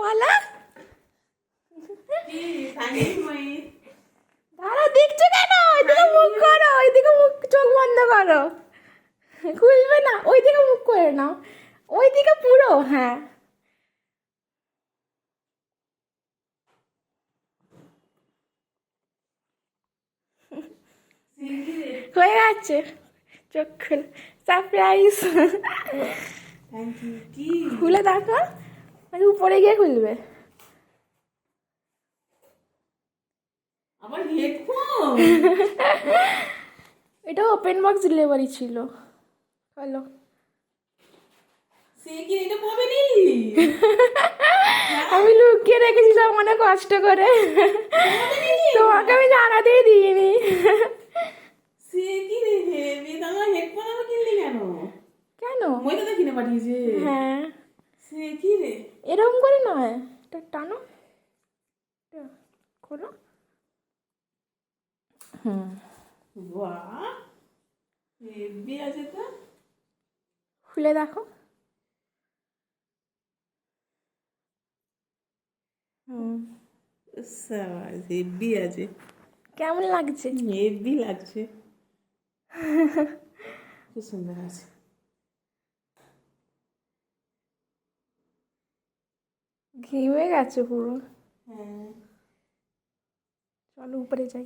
বলো। কি সানি মই দাঁড়াও, দেখছো কেন? ওইদিকে মুখ করো, ওইদিকে মুখ, চোখ বন্ধ করো, খুলবে না। ওইদিকে মুখ করে নাও, ওইদিকে পুরো, হ্যাঁ। সিঙ্গিরে হয়ে গেছে, চোখ খুলে, সারপ্রাইজ। Thank you. কি খুলে দেখো, নাকি উপরে গিয়ে খুলবে? আমার হেডফোন। এটা ওপেন বক্স ডেলিভারি ছিল। হ্যালো, সে কি এটা ভাবে নি? আমি লুকিয়ে রেখেছিলাম অনেক কষ্ট করে, তোমাকে আমি জানাতেই দিইনি। সে কি রে হেবি, আমার হেডফোন আবার কিনলি কেন? কেন? মই তো কিনে পাঠিয়েছে। হ্যাঁ, সে কি রে? এরকম করে নয়, এটা টানো, এটা খোলো। হুম, বাহ, হেবি আছে তো। খুলে দেখো। হুম, সাবাস, হেবি আছে। কেমন লাগছে? হেবি লাগছে, খুব সুন্দর আছে। ঘেমে গেছে পুরো। হ্যাঁ। চলো উপরে যাই।